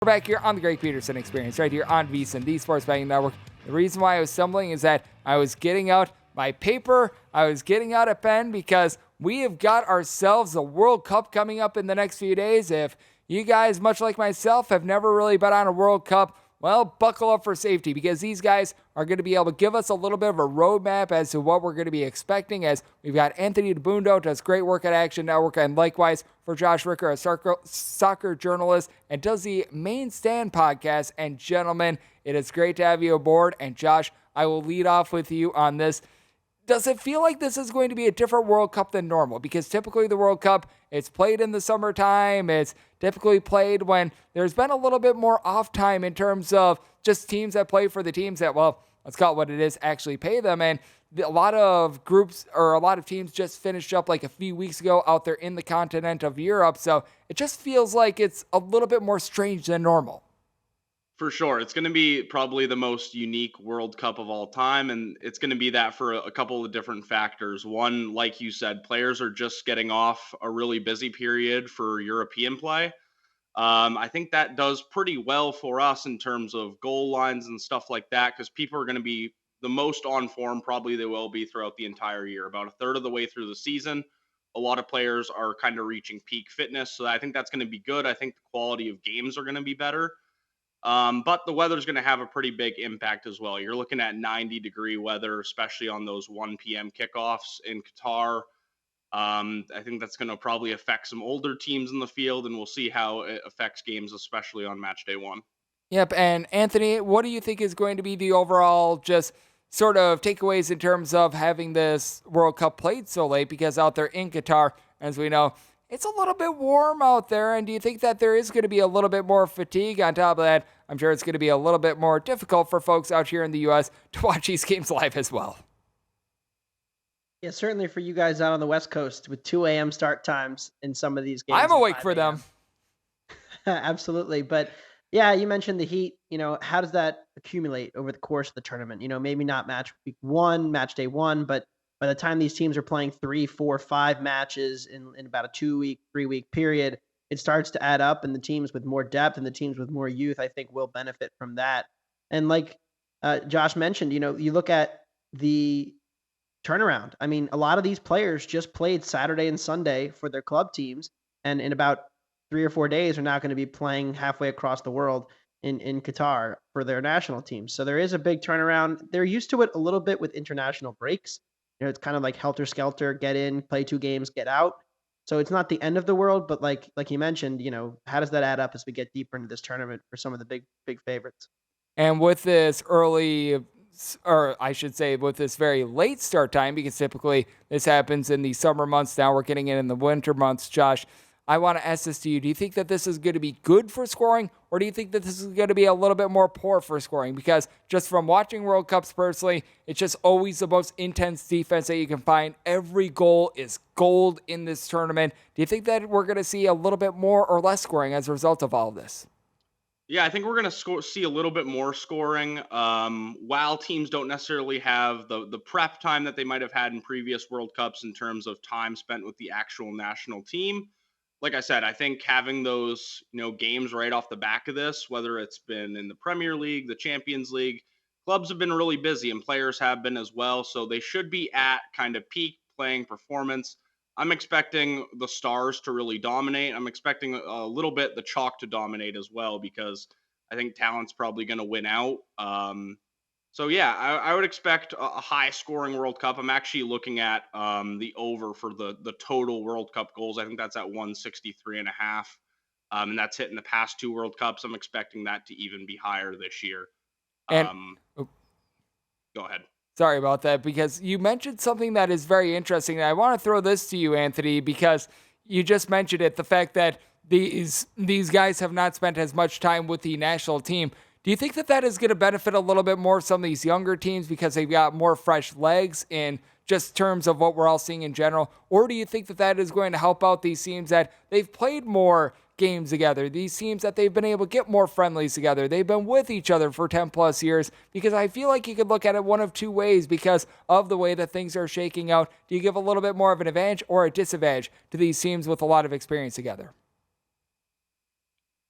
We're back here on the Greg Peterson Experience, right here on VSiN, the Sports Betting Network. The reason why I was stumbling is that I was getting out my paper, I was getting out a pen, because we have got ourselves a World Cup coming up in the next few days. If you guys, much like myself, have never really bet on a World Cup, well, buckle up for safety, because these guys are going to be able to give us a little bit of a roadmap as to what we're going to be expecting, as we've got Anthony Dabbundo, does great work at Action Network, and likewise for Josh Ricker, a soccer journalist, and does the Main Stand podcast. And gentlemen, it is great to have you aboard. And Josh, I will lead off with you on this. Does it feel like this is going to be a different World Cup than normal? Because typically the World Cup, it's played in the summertime. It's typically played when there's been a little bit more off time in terms of just teams that play for the teams that, well, let's call it what it is, actually pay them. And a lot of groups or a lot of teams just finished up like a few weeks ago out there in the continent of Europe. So it just feels like it's a little bit more strange than normal. For sure. It's going to be probably the most unique World Cup of all time, and it's going to be that for a couple of different factors. One, like you said, players are just getting off a really busy period for European play. I think that does pretty well for us in terms of goal lines and stuff like that, because people are going to be the most on form probably they will be throughout the entire year. About a third of the way through the season, a lot of players are kind of reaching peak fitness, so I think that's going to be good. I think the quality of games are going to be better. But the weather's going to have a pretty big impact as well. You're looking at 90-degree weather, especially on those 1 p.m. kickoffs in Qatar. I think that's going to probably affect some older teams in the field, and we'll see how it affects games, especially on match day one. Yep. And Anthony, what do you think is going to be the overall just sort of takeaways in terms of having this World Cup played so late? Because out there in Qatar, as we know, it's a little bit warm out there. And do you think that there is going to be a little bit more fatigue on top of that? I'm sure it's going to be a little bit more difficult for folks out here in the U.S. to watch these games live as well. Yeah, certainly for you guys out on the West Coast with 2 a.m. start times in some of these games. I'm awake for them. Absolutely. But yeah, you mentioned the heat. How does that accumulate over the course of the tournament? Maybe not match day one, but by the time these teams are playing 3, 4, 5 matches in about a 2-week, 3-week period, it starts to add up, and the teams with more depth and the teams with more youth, I think, will benefit from that. And like Josh mentioned, you look at the turnaround. I mean, a lot of these players just played Saturday and Sunday for their club teams, and in about 3 or 4 days are now going to be playing halfway across the world in Qatar for their national teams. So there is a big turnaround. They're used to it a little bit with international breaks. It's kind of like helter-skelter, get in, play 2 games, get out. So it's not the end of the world, but like you mentioned, how does that add up as we get deeper into this tournament for some of the big favorites? And with this early, or I should say with this very late start time, because typically this happens in the summer months, now we're getting it in the winter months, Josh, I want to ask this to you. Do you think that this is going to be good for scoring, or do you think that this is going to be a little bit more poor for scoring? Because just from watching World Cups personally, it's just always the most intense defense that you can find. Every goal is gold in this tournament. Do you think that we're going to see a little bit more or less scoring as a result of all of this? Yeah, I think we're going to see a little bit more scoring. While teams don't necessarily have the prep time that they might have had in previous World Cups in terms of time spent with the actual national team, like I said, I think having those, games right off the back of this, whether it's been in the Premier League, the Champions League, clubs have been really busy and players have been as well. So they should be at kind of peak playing performance. I'm expecting the Stars to really dominate. I'm expecting a little bit the chalk to dominate as well, because I think talent's probably going to win out. So yeah, I would expect a high-scoring World Cup. I'm actually looking at the over for the total World Cup goals. I think that's at 163.5, and that's hit in the past 2 World Cups. I'm expecting that to even be higher this year. And Go ahead. Sorry about that, because you mentioned something that is very interesting. And I want to throw this to you, Anthony, because you just mentioned it, the fact that these guys have not spent as much time with the national team. Do you think that that is going to benefit a little bit more some of these younger teams because they've got more fresh legs in just terms of what we're all seeing in general? Or do you think that that is going to help out these teams that they've played more games together, these teams that they've been able to get more friendlies together, they've been with each other for 10 plus years? Because I feel like you could look at it one of 2 ways because of the way that things are shaking out. Do you give a little bit more of an advantage or a disadvantage to these teams with a lot of experience together?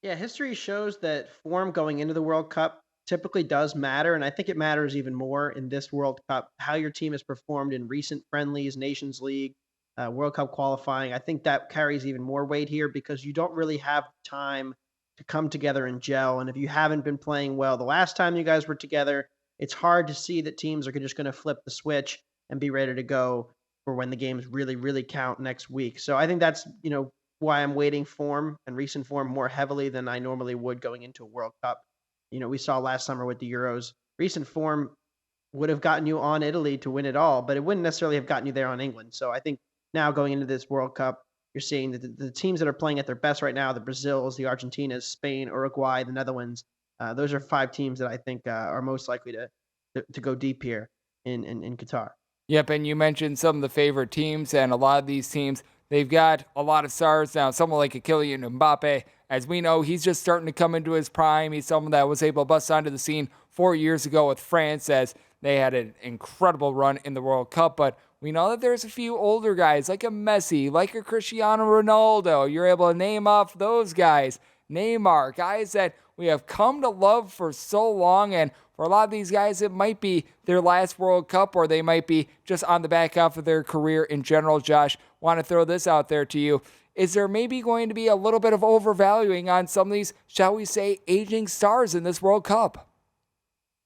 Yeah, history shows that form going into the World Cup typically does matter, and I think it matters even more in this World Cup. How your team has performed in recent friendlies, Nations League, World Cup qualifying. I think that carries even more weight here because you don't really have time to come together and gel. And if you haven't been playing well the last time you guys were together, it's hard to see that teams are just going to flip the switch and be ready to go for when the games really, really count next week. So I think that's, why I'm weighting form and recent form more heavily than I normally would going into a World Cup. We saw last summer with the Euros, recent form would have gotten you on Italy to win it all, but it wouldn't necessarily have gotten you there on England. So I think now going into this World Cup, you're seeing that the teams that are playing at their best right now, the Brazils, the Argentinas, Spain, Uruguay, the Netherlands, those are 5 teams that I think are most likely to go deep here in Qatar. Yep, and you mentioned some of the favorite teams, and a lot of these teams, they've got a lot of stars now. Someone like a Kylian Mbappe, as we know, he's just starting to come into his prime. He's someone that was able to bust onto the scene 4 years ago with France as they had an incredible run in the World Cup. But we know that there's a few older guys like a Messi, like a Cristiano Ronaldo. You're able to name off those guys. Neymar, guys that we have come to love for so long, and for a lot of these guys, it might be their last World Cup, or they might be just on the back half of their career in general. Josh, want to throw this out there to you. Is there maybe going to be a little bit of overvaluing on some of these, shall we say, aging stars in this World Cup?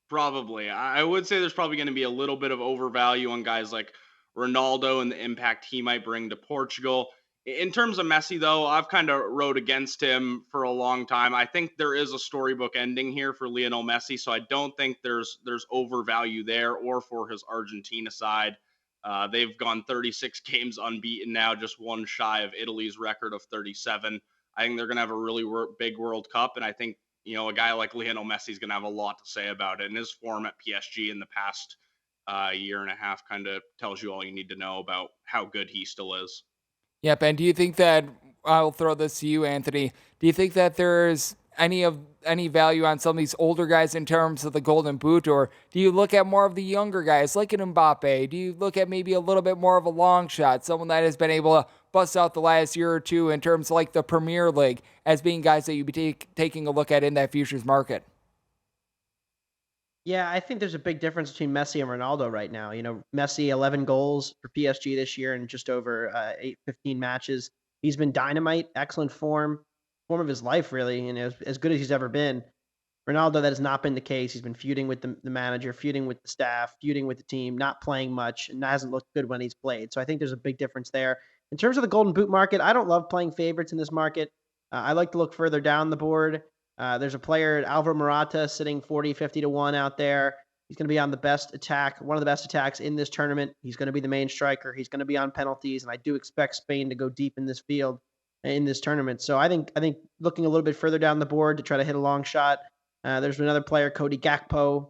Probably. I would say there's probably going to be a little bit of overvalue on guys like Ronaldo and the impact he might bring to Portugal. In terms of Messi, though, I've kind of rode against him for a long time. I think there is a storybook ending here for Lionel Messi, so I don't think there's overvalue there or for his Argentina side. They've gone 36 games unbeaten now, just one shy of Italy's record of 37. I think they're going to have a really big World Cup, and I think a guy like Lionel Messi is going to have a lot to say about it. And his form at PSG in the past year and a half kind of tells you all you need to know about how good he still is. Yep, and do you think that, I'll throw this to you, Anthony, do you think that there's any value on some of these older guys in terms of the Golden Boot, or do you look at more of the younger guys like an Mbappe? Do you look at maybe a little bit more of a long shot, someone that has been able to bust out the last year or two in terms of like the Premier League as being guys that you'd be taking a look at in that futures market? Yeah, I think there's a big difference between Messi and Ronaldo right now. Messi, 11 goals for PSG this year in just over 15 matches. He's been dynamite, excellent form of his life, really, and as good as he's ever been. Ronaldo, that has not been the case. He's been feuding with the manager, feuding with the staff, feuding with the team, not playing much, and hasn't looked good when he's played. So I think there's a big difference there. In terms of the Golden Boot market, I don't love playing favorites in this market. I like to look further down the board. There's a player, Alvaro Morata, sitting 40, 50 to 1 out there. He's going to be on the best attack, one of the best attacks in this tournament. He's going to be the main striker. He's going to be on penalties, and I do expect Spain to go deep in this field in this tournament. So I think looking a little bit further down the board to try to hit a long shot. There's another player, Cody Gakpo,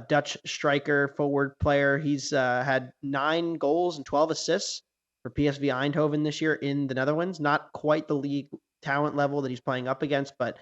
Dutch striker, forward player. He's had 9 goals and 12 assists for PSV Eindhoven this year in the Netherlands. Not quite the league talent level that he's playing up against, but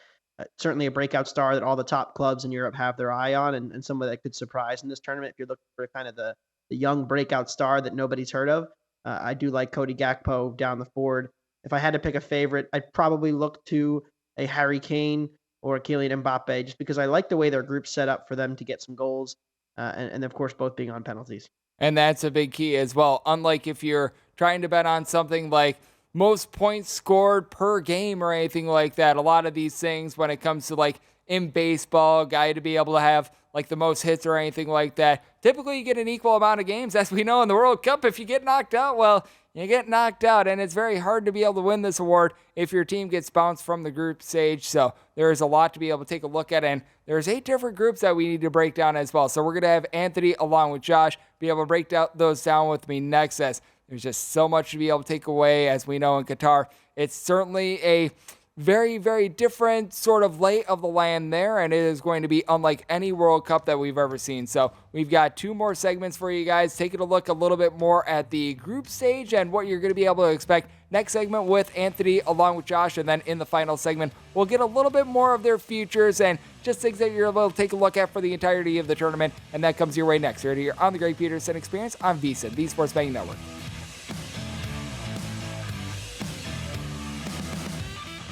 certainly a breakout star that all the top clubs in Europe have their eye on, and somebody that could surprise in this tournament if you're looking for kind of the young breakout star that nobody's heard of. I do like Cody Gakpo down the forward. If I had to pick a favorite, I'd probably look to a Harry Kane or a Kylian Mbappe, just because I like the way their group's set up for them to get some goals, and of course both being on penalties. And that's a big key as well. Unlike if you're trying to bet on something like most points scored per game or anything like that, a lot of these things when it comes to like in baseball, a guy to be able to have like the most hits or anything like that, typically you get an equal amount of games. As we know in the World Cup, if you get knocked out, well, you get knocked out, and it's very hard to be able to win this award if your team gets bounced from the group stage. So there's a lot to be able to take a look at, and there's 8 different groups that we need to break down as well. So we're going to have Anthony along with Josh be able to break those down with me next, as there's just so much to be able to take away. As we know in Qatar, it's certainly a very, very different sort of lay of the land there, and it is going to be unlike any World Cup that we've ever seen. So we've got 2 more segments for you guys, taking a look a little bit more at the group stage and what you're going to be able to expect. Next segment with Anthony along with Josh, and then in the final segment, we'll get a little bit more of their futures and just things that you're able to take a look at for the entirety of the tournament, and that comes your way next right here on the Greg Peterson Experience on VSiN, the Sports Betting Network.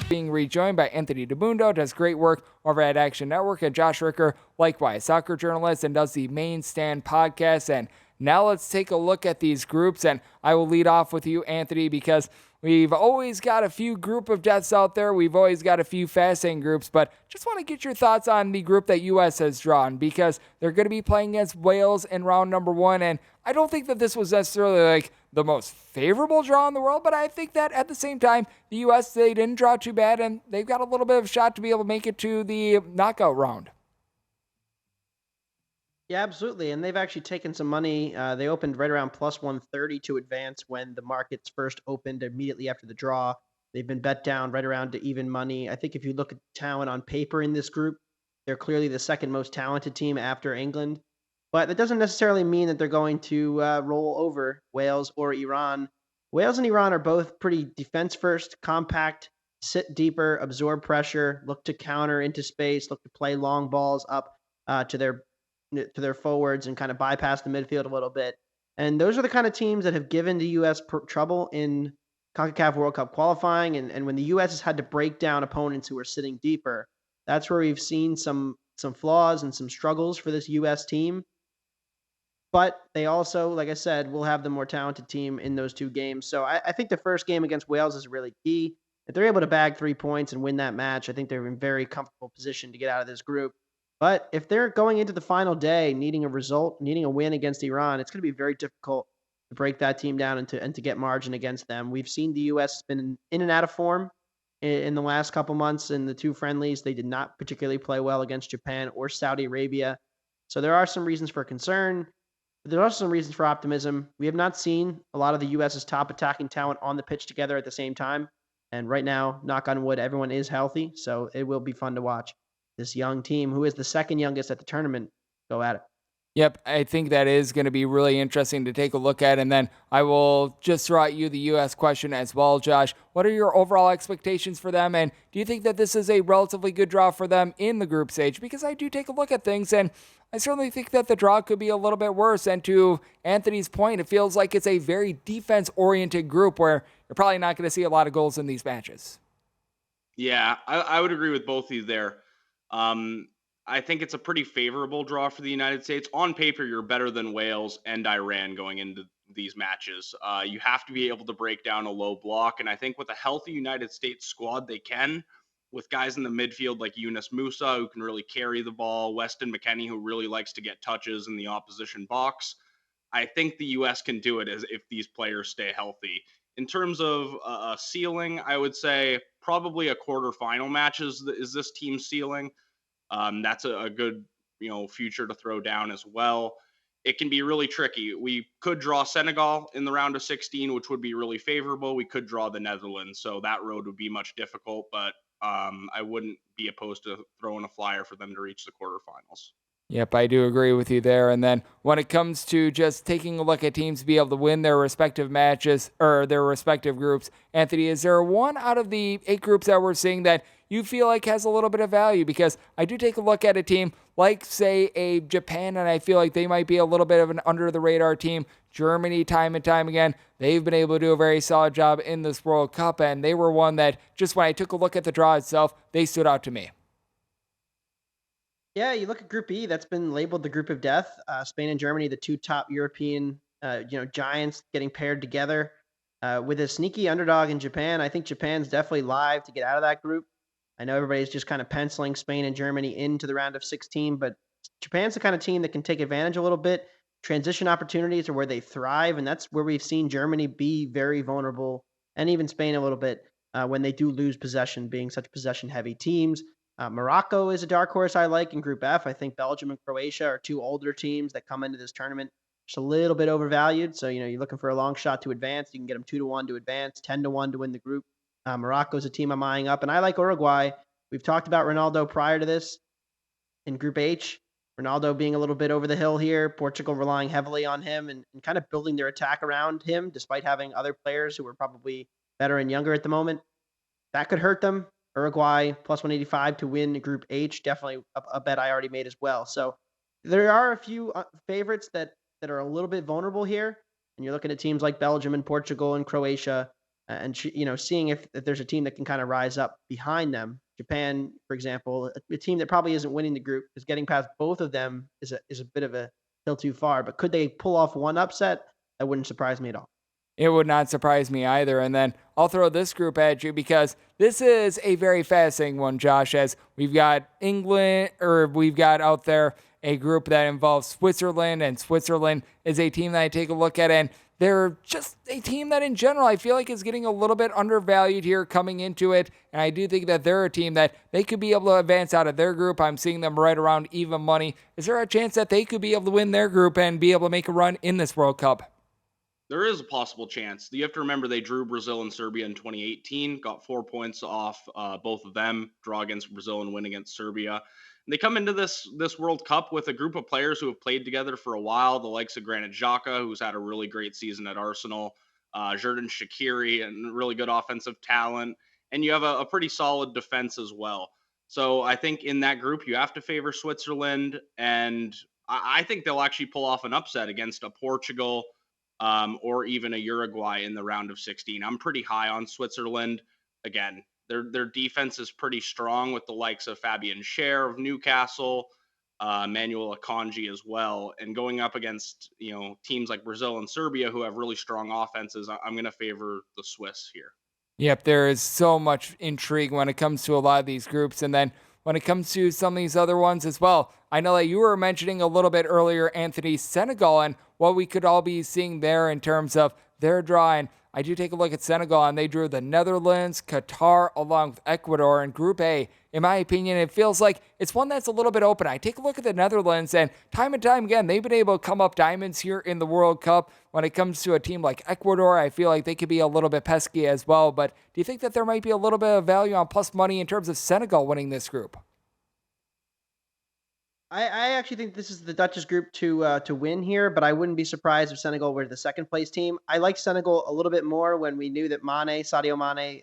being rejoined by Anthony Dabbundo, does great work over at Action Network, and Josh Ricker, likewise, soccer journalist and does the Main Stand podcast. And now let's take a look at these groups, and I will lead off with you, Anthony, because we've always got a few group of deaths out there. We've always got a few fascinating groups, but just want to get your thoughts on the group that U.S. has drawn, because they're going to be playing against Wales in round number 1, and I don't think that this was necessarily like the most favorable draw in the world, but I think that at the same time, the U.S., they didn't draw too bad, and they've got a little bit of a shot to be able to make it to the knockout round. Yeah, absolutely. And they've actually taken some money. They opened right around plus 130 to advance when the markets first opened immediately after the draw. They've been bet down right around to even money. I think if you look at talent on paper in this group, they're clearly the second most talented team after England. But that doesn't necessarily mean that they're going to roll over Wales or Iran. Wales and Iran are both pretty defense first, compact, sit deeper, absorb pressure, look to counter into space, look to play long balls up to their forwards and kind of bypass the midfield a little bit. And those are the kind of teams that have given the U.S. trouble in CONCACAF World Cup qualifying. And when the U.S. has had to break down opponents who are sitting deeper, that's where we've seen some flaws and some struggles for this U.S. team. But they also, like I said, will have the more talented team in those two games. So I think the first game against Wales is really key. If they're able to bag 3 points and win that match, I think they're in very comfortable position to get out of this group. But if they're going into the final day needing a result, needing a win against Iran, it's going to be very difficult to break that team down and to get margin against them. We've seen the U.S. has been in and out of form in the last couple months in the two friendlies. They did not particularly play well against Japan or Saudi Arabia. So there are some reasons for concern. But there are also some reasons for optimism. We have not seen a lot of the U.S.'s top attacking talent on the pitch together at the same time. And right now, knock on wood, everyone is healthy. So it will be fun to watch this young team, who is the second youngest at the tournament, go at it. Yep, I think that is going to be really interesting to take a look at. And then I will just throw at you the U.S. question as well, Josh. What are your overall expectations for them? And do you think that this is a relatively good draw for them in the group stage? Because I do take a look at things, and I certainly think that the draw could be a little bit worse. And to Anthony's point, it feels like it's a very defense-oriented group where you're probably not going to see a lot of goals in these matches. Yeah, I would agree with both of you there. I think it's a pretty favorable draw for the United States. On paper, you're better than Wales and Iran going into these matches. You have to be able to break down a low block, and I think with a healthy United States squad, they can. With guys in the midfield like Yunus Musa, who can really carry the ball, Weston McKennie, who really likes to get touches in the opposition box. I think the U.S. can do it as if these players stay healthy. In terms of a ceiling, I would say probably a quarterfinal match is this team's ceiling. That's a good, future to throw down as well. It can be really tricky. We could draw Senegal in the round of 16, which would be really favorable. We could draw the Netherlands, so that road would be much difficult, but I wouldn't be opposed to throwing a flyer for them to reach the quarterfinals. Yep, I do agree with you there. And then when it comes to just taking a look at teams to be able to win their respective matches or their respective groups, Anthony, is there one out of the 8 groups that we're seeing that you feel like has a little bit of value? Because I do take a look at a team like, say, a Japan, and I feel like they might be a little bit of an under-the-radar team. Germany, time and time again, they've been able to do a very solid job in this World Cup, and they were one that, just when I took a look at the draw itself, they stood out to me. Yeah, you look at Group E, that's been labeled the group of death. Spain and Germany, the two top European, giants getting paired together. With a sneaky underdog in Japan, I think Japan's definitely live to get out of that group. I know everybody's just kind of penciling Spain and Germany into the round of 16, but Japan's the kind of team that can take advantage a little bit. Transition opportunities are where they thrive, and that's where we've seen Germany be very vulnerable, and even Spain a little bit when they do lose possession, being such possession-heavy teams. Morocco is a dark horse I like in Group F. I think Belgium and Croatia are two older teams that come into this tournament just a little bit overvalued. So, you're looking for a long shot to advance. You can get them 2-1 to advance, 10-1 to win the group. Morocco's a team I'm eyeing up, and I like Uruguay. We've talked about Ronaldo prior to this in Group H. Ronaldo being a little bit over the hill here, Portugal relying heavily on him and kind of building their attack around him, despite having other players who are probably better and younger at the moment. That could hurt them. Uruguay plus 185 to win Group H, definitely a bet I already made as well. So there are a few favorites that are a little bit vulnerable here, and you're looking at teams like Belgium and Portugal and Croatia. and seeing if there's a team that can kind of rise up behind them. Japan, for example, a team that probably isn't winning the group, is getting past both of them is a bit of a hill too far. But could they pull off one upset? That wouldn't surprise me at all. It would not surprise me either. And then I'll throw this group at you because this is a very fascinating one, Josh, as we've got we've got out there a group that involves Switzerland, and Switzerland is a team that I take a look at, and they're just a team that in general I feel like is getting a little bit undervalued here coming into it. And I do think that they're a team that they could be able to advance out of their group. I'm seeing them right around even money. Is there a chance that they could be able to win their group and be able to make a run in this World Cup? There is a possible chance. You have to remember they drew Brazil and Serbia in 2018, got 4 points off both of them, draw against Brazil and win against Serbia. And they come into this World Cup with a group of players who have played together for a while, the likes of Granit Xhaka, who's had a really great season at Arsenal, Xherdan Shaqiri, and really good offensive talent. And you have a pretty solid defense as well. So I think in that group, you have to favor Switzerland. And I think they'll actually pull off an upset against a Portugal, or even a Uruguay in the round of 16. I'm pretty high on Switzerland. Again, their defense is pretty strong with the likes of Fabian Schär of Newcastle, Manuel Akanji as well. And going up against teams like Brazil and Serbia who have really strong offenses, I'm going to favor the Swiss here. Yep, there is so much intrigue when it comes to a lot of these groups. And then when it comes to some of these other ones as well, I know that you were mentioning a little bit earlier, Anthony, Senegal, and what we could all be seeing there in terms of their draw. And I do take a look at Senegal, and they drew the Netherlands, Qatar, along with Ecuador in Group A. In my opinion, it feels like it's one that's a little bit open. I take a look at the Netherlands, and time again, they've been able to come up diamonds here in the World Cup. When it comes to a team like Ecuador, I feel like they could be a little bit pesky as well. But do you think that there might be a little bit of value on plus money in terms of Senegal winning this group? I actually think this is the Dutch's group to win here, but I wouldn't be surprised if Senegal were the second place team. I like Senegal a little bit more when we knew that Sadio Mane,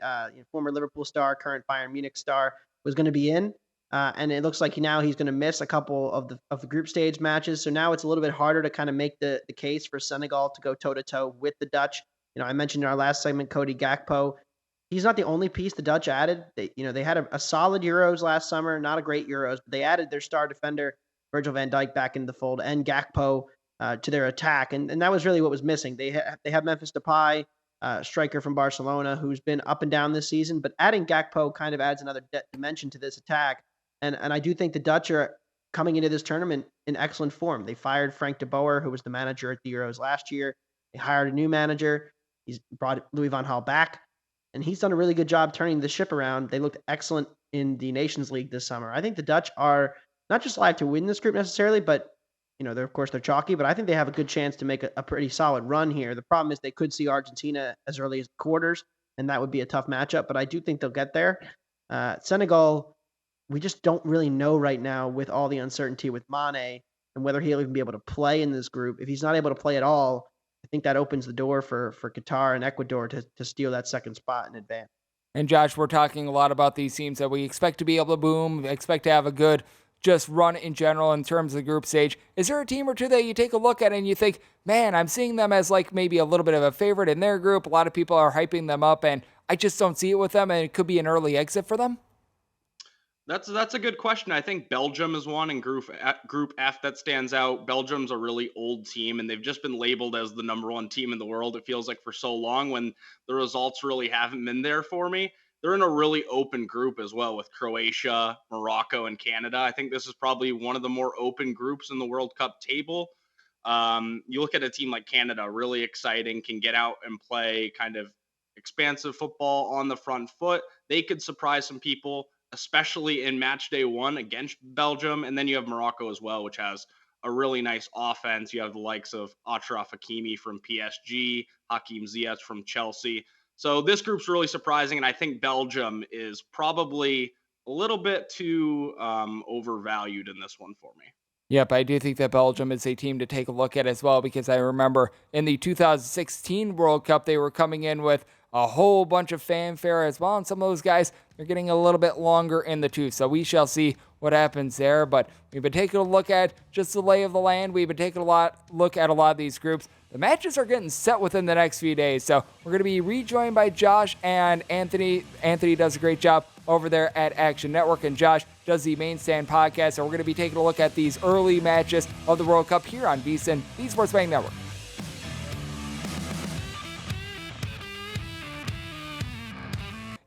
former Liverpool star, current Bayern Munich star, was going to be in, and it looks like he's going to miss a couple of the group stage matches. So now it's a little bit harder to kind of make the case for Senegal to go toe to toe with the Dutch. I mentioned in our last segment Cody Gakpo. He's not the only piece the Dutch added. They had a solid Euros last summer, not a great Euros, but they added their star defender Virgil van Dijk back into the fold and Gakpo to their attack, and that was really what was missing. They have Memphis Depay, striker from Barcelona, who's been up and down this season, but adding Gakpo kind of adds another dimension to this attack. And I do think the Dutch are coming into this tournament in excellent form. They fired Frank de Boer, who was the manager at the Euros last year. They hired a new manager. He's brought Louis van Gaal back, and he's done a really good job turning the ship around. They looked excellent in the Nations League this summer. I think the Dutch are not just live to win this group necessarily, but they're chalky, but I think they have a good chance to make a pretty solid run here. The problem is they could see Argentina as early as the quarters, and that would be a tough matchup, but I do think they'll get there. Senegal, we just don't really know right now with all the uncertainty with Mane and whether he'll even be able to play in this group. If he's not able to play at all, I think that opens the door for Qatar and Ecuador to steal that second spot in advance. And Josh, we're talking a lot about these teams that we expect to be able to boom, expect to have a good just run in general in terms of the group stage. Is there a team or two that you take a look at and you think, man, I'm seeing them as like maybe a little bit of a favorite in their group? A lot of people are hyping them up, and I just don't see it with them, and it could be an early exit for them? That's a good question. I think Belgium is one in Group F that stands out. Belgium's a really old team, and they've just been labeled as the number one team in the world, it feels like, for so long, when the results really haven't been there for me. They're in a really open group as well with Croatia, Morocco, and Canada. I think this is probably one of the more open groups in the World Cup table. You look at a team like Canada, really exciting, can get out and play kind of expansive football on the front foot. They could surprise some people, especially in match day one against Belgium. And then you have Morocco as well, which has a really nice offense. You have the likes of Achraf Hakimi from PSG, Hakim Ziyech from Chelsea. So this group's really surprising, and I think Belgium is probably a little bit too overvalued in this one for me. Yep, I do think that Belgium is a team to take a look at as well, because I remember in the 2016 World Cup, they were coming in with a whole bunch of fanfare as well, and some of those guys are getting a little bit longer in the tooth. So we shall see what happens there. But we've been taking a look at just the lay of the land. We've been taking a look at a lot of these groups. The matches are getting set within the next few days, so we're going to be rejoined by Josh and Anthony. Anthony does a great job over there at Action Network, and Josh does the Main Stand podcast. So we're going to be taking a look at these early matches of the World Cup here on VSiN, the Sports Betting Network.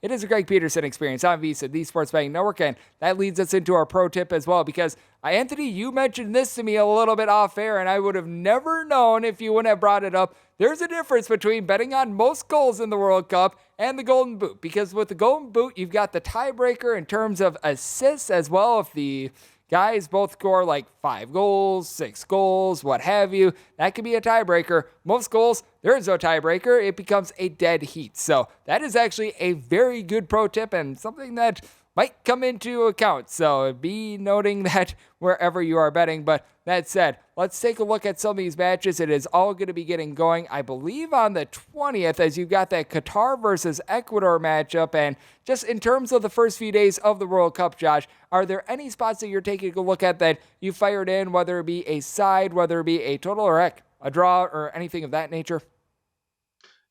It is a Greg Peterson experience on VSiN, the Sports Betting Network, and that leads us into our pro tip as well, because Anthony, you mentioned this to me a little bit off air, and I would have never known if you wouldn't have brought it up. There's a difference between betting on most goals in the World Cup and the Golden Boot, because with the Golden Boot, you've got the tiebreaker in terms of assists as well. If the guys both score like 5 goals, 6 goals, what have you, that could be a tiebreaker. Most goals, there is no tiebreaker. It becomes a dead heat. So that is actually a very good pro tip and something that might come into account. So be noting that wherever you are betting. But that said, let's take a look at some of these matches. It is all going to be getting going, I believe, on the 20th, as you've got that Qatar versus Ecuador matchup. And just in terms of the first few days of the World Cup, Josh, are there any spots that you're taking a look at that you fired in, whether it be a side, whether it be a total, or heck, a draw, or anything of that nature?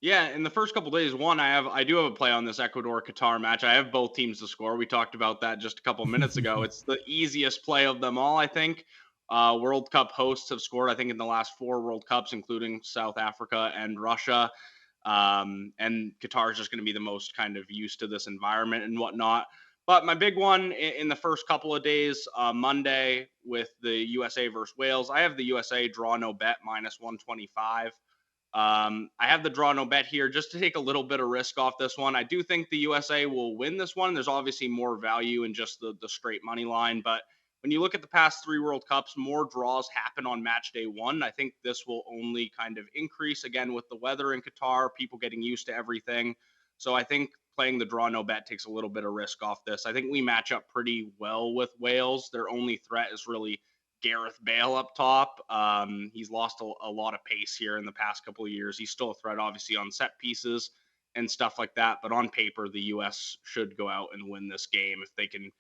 Yeah, in the first couple days, I do have a play on this Ecuador Qatar match. I have both teams to score. We talked about that just a couple minutes ago. It's the easiest play of them all, I think. World Cup hosts have scored, I think, in the last 4 World Cups, including South Africa and Russia. And Qatar is just going to be the most kind of used to this environment and whatnot. But my big one in the first couple of days, Monday with the USA versus Wales, I have the USA draw no bet minus 125. I have the draw no bet here just to take a little bit of risk off this one. I do think the USA will win this one. There's obviously more value in just the straight money line, but when you look at the past 3 World Cups, more draws happen on match day 1. I think this will only kind of increase again with the weather in Qatar, people getting used to everything. So I think playing the draw no bet takes a little bit of risk off this. I think we match up pretty well with Wales. Their only threat is really Gareth Bale up top. He's lost a lot of pace here in the past couple of years. He's still a threat, obviously, on set pieces and stuff like that. But on paper, the U.S. should go out and win this game if they can,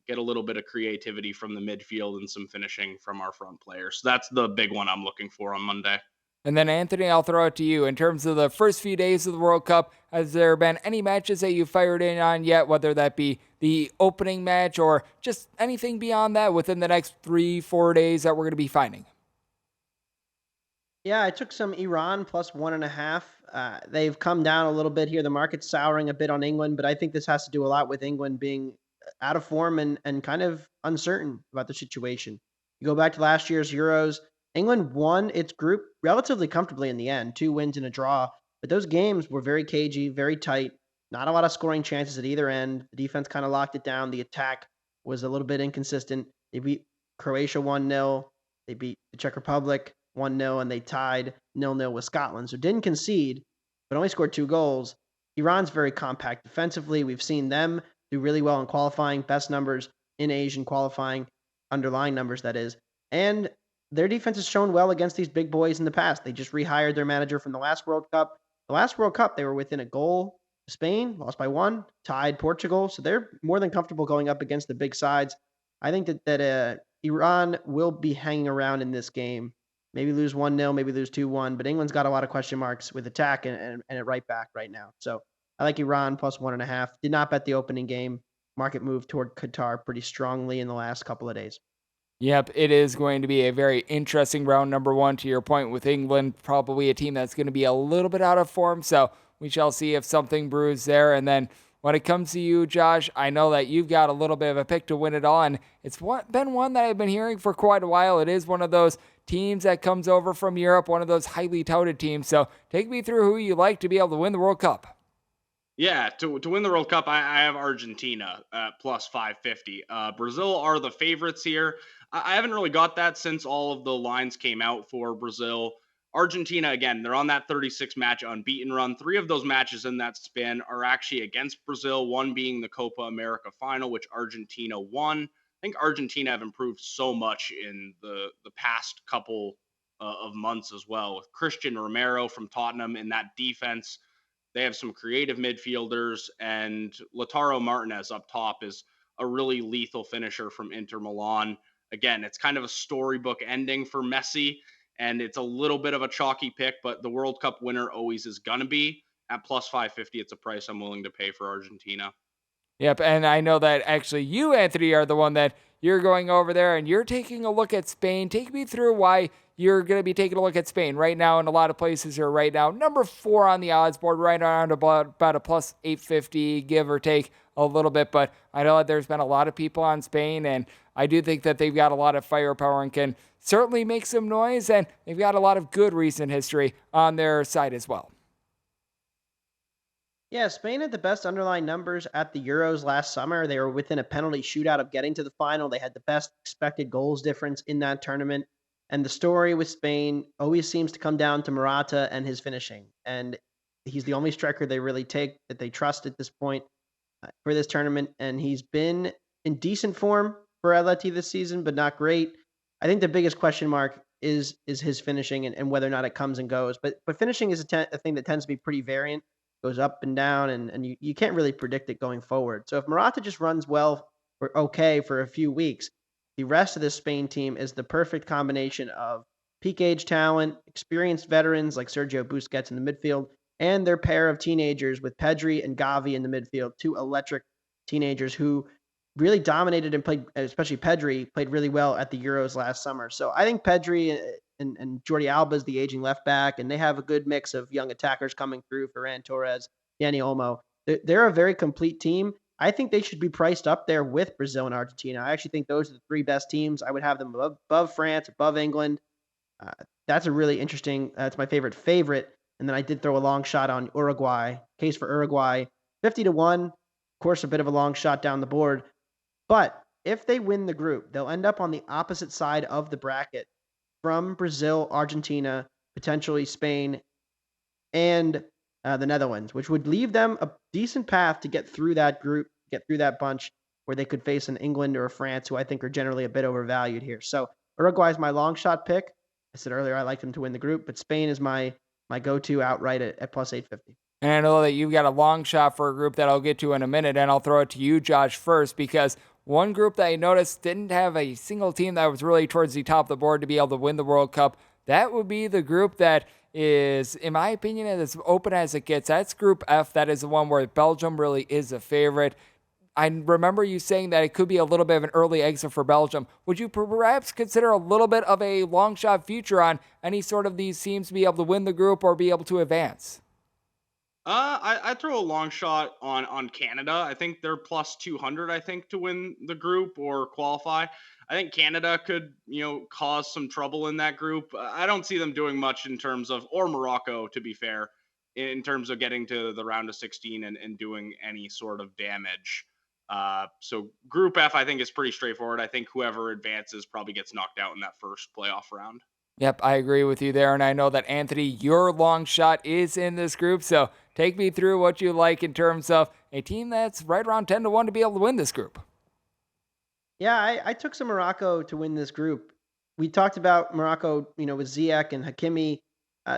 get a little bit of creativity from the midfield and some finishing from our front players. So that's the big one I'm looking for on Monday. And then, Anthony, I'll throw it to you. In terms of the first few days of the World Cup, has there been any matches that you fired in on yet, whether that be the opening match or just anything beyond that within the next 3-4 days that we're going to be finding? Yeah, I took some Iran plus 1.5. They've come down a little bit here. The market's souring a bit on England, but I think this has to do a lot with England being out of form and kind of uncertain about the situation. You go back to last year's Euros, England won its group relatively comfortably in the end, 2 wins and a draw. But those games were very cagey, very tight, not a lot of scoring chances at either end. The defense kind of locked it down. The attack was a little bit inconsistent. They beat Croatia 1-0. They beat the Czech Republic 1-0, and they tied 0-0 with Scotland. So didn't concede, but only scored 2 goals. Iran's very compact defensively. We've seen them do really well in qualifying, best numbers in Asian qualifying, underlying numbers, that is. And their defense has shown well against these big boys in the past. They just rehired their manager from the last World Cup. The last World Cup, they were within a goal to Spain, lost by 1, tied Portugal. So they're more than comfortable going up against the big sides. I think that Iran will be hanging around in this game. Maybe lose 1-0, maybe lose 2-1. But England's got a lot of question marks with attack and it right back right now. So I like Iran plus 1.5. Did not bet the opening game. Market moved toward Qatar pretty strongly in the last couple of days. Yep, it is going to be a very interesting round number 1, to your point, with England, probably a team that's going to be a little bit out of form, so we shall see if something brews there. And then when it comes to you, Josh, I know that you've got a little bit of a pick to win it all, and it's been one that I've been hearing for quite a while. It is one of those teams that comes over from Europe, one of those highly touted teams, so take me through who you like to be able to win the World Cup. Yeah, to win the World Cup, I have Argentina at plus 550. Brazil are the favorites here. I haven't really got that since all of the lines came out for Brazil. Argentina, again, they're on that 36-match unbeaten run. 3 of those matches in that span are actually against Brazil, one being the Copa America final, which Argentina won. I think Argentina have improved so much in the past couple of months as well, with Christian Romero from Tottenham in that defense. They have some creative midfielders, and Lautaro Martinez up top is a really lethal finisher from Inter Milan. Again, it's kind of a storybook ending for Messi, and it's a little bit of a chalky pick, but the World Cup winner always is going to be. At plus 550, it's a price I'm willing to pay for Argentina. Yep, and I know that actually you, Anthony, are the one that you're going over there and you're taking a look at Spain. Take me through why you're going to be taking a look at Spain right now. In a lot of places here right now, number 4 on the odds board, right around about a plus 850, give or take a little bit. But I know that there's been a lot of people on Spain, and I do think that they've got a lot of firepower and can certainly make some noise, and they've got a lot of good recent history on their side as well. Yeah, Spain had the best underlying numbers at the Euros last summer. They were within a penalty shootout of getting to the final. They had the best expected goals difference in that tournament. And the story with Spain always seems to come down to Morata and his finishing. And he's the only striker they really take that they trust at this point for this tournament. And he's been in decent form for Atleti this season, but not great. I think the biggest question mark is his finishing and whether or not it comes and goes. But finishing is a thing that tends to be pretty variant, goes up and down, and you can't really predict it going forward. So if Morata just runs well or okay for a few weeks, the rest of this Spain team is the perfect combination of peak age talent, experienced veterans like Sergio Busquets in the midfield, and their pair of teenagers with Pedri and Gavi in the midfield, 2 electric teenagers who really dominated and played, especially Pedri, played really well at the Euros last summer. So I think Pedri and Jordi Alba is the aging left back, and they have a good mix of young attackers coming through, Ferran Torres, Dani Olmo. They're a very complete team. I think they should be priced up there with Brazil and Argentina. I actually think those are the 3 best teams. I would have them above France, above England. That's a really interesting, that's my favorite. And then I did throw a long shot on Uruguay. Case for Uruguay, 50-1. Of course, a bit of a long shot down the board. But if they win the group, they'll end up on the opposite side of the bracket from Brazil, Argentina, potentially Spain, and the Netherlands, which would leave them a decent path to get through that group, get through that bunch where they could face an England or a France, who I think are generally a bit overvalued here. So Uruguay is my long shot pick. I said earlier I like them to win the group, but Spain is my go-to outright at plus 850. And I know that you've got a long shot for a group that I'll get to in a minute, and I'll throw it to you, Josh, first, because one group that I noticed didn't have a single team that was really towards the top of the board to be able to win the World Cup. That would be the group that is, in my opinion, as open as it gets. That's Group F. That is the one where Belgium really is a favorite. I remember you saying that it could be a little bit of an early exit for Belgium. Would you perhaps consider a little bit of a long shot future on any sort of these teams to be able to win the group or be able to advance? I throw a long shot on Canada. I think they're plus 200, I think, to win the group or qualify. I think Canada could, cause some trouble in that group. I don't see them doing much in terms of, or Morocco, to be fair, in terms of getting to the round of 16 and doing any sort of damage. So Group F, I think, is pretty straightforward. I think whoever advances probably gets knocked out in that first playoff round. Yep, I agree with you there, and I know that, Anthony, your long shot is in this group, so take me through what you like in terms of a team that's right around 10-1 to be able to win this group. Yeah, I took some Morocco to win this group. We talked about Morocco, with Ziyech and Hakimi.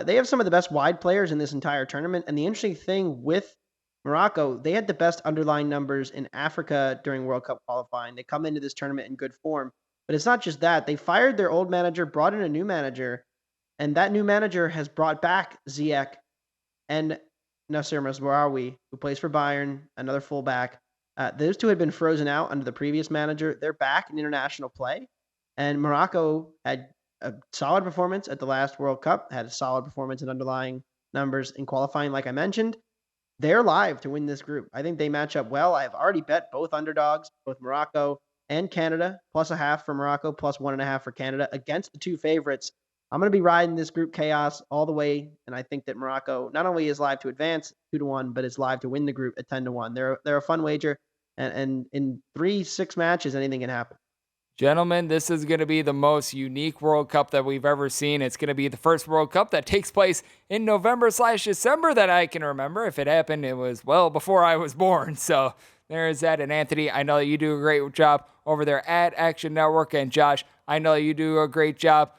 They have some of the best wide players in this entire tournament, and the interesting thing with Morocco, they had the best underlying numbers in Africa during World Cup qualifying. They come into this tournament in good form. But it's not just that. They fired their old manager, brought in a new manager, and that new manager has brought back Ziyech and Nasser Mazraoui, who plays for Bayern, another fullback. Those 2 had been frozen out under the previous manager. They're back in international play, and Morocco had a solid performance at the last World Cup, had a solid performance in underlying numbers in qualifying, like I mentioned. They're live to win this group. I think they match up well. I've already bet both underdogs, both Morocco and Canada, plus a half for Morocco, plus 1.5 for Canada against the 2 favorites. I'm going to be riding this group chaos all the way, and I think that Morocco not only is live to advance 2-1, but is live to win the group at 10-1. They're a fun wager, and in 3-6 matches, anything can happen. Gentlemen, this is going to be the most unique World Cup that we've ever seen. It's going to be the first World Cup that takes place in November/December that I can remember. If it happened, it was well before I was born. So there is that. And Anthony, I know that you do a great job over there at Action Network. And Josh, I know you do a great job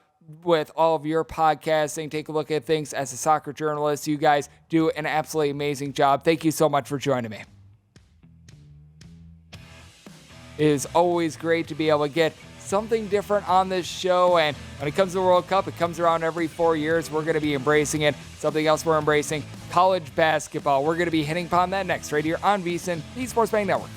with all of your podcasting. Take a look at things as a soccer journalist. You guys do an absolutely amazing job. Thank you so much for joining me. It is always great to be able to get something different on this show. And when it comes to the World Cup, it comes around every 4 years. We're going to be embracing it. Something else we're embracing, college basketball. We're going to be hitting upon that next right here on VSiN, the Sports Betting Network.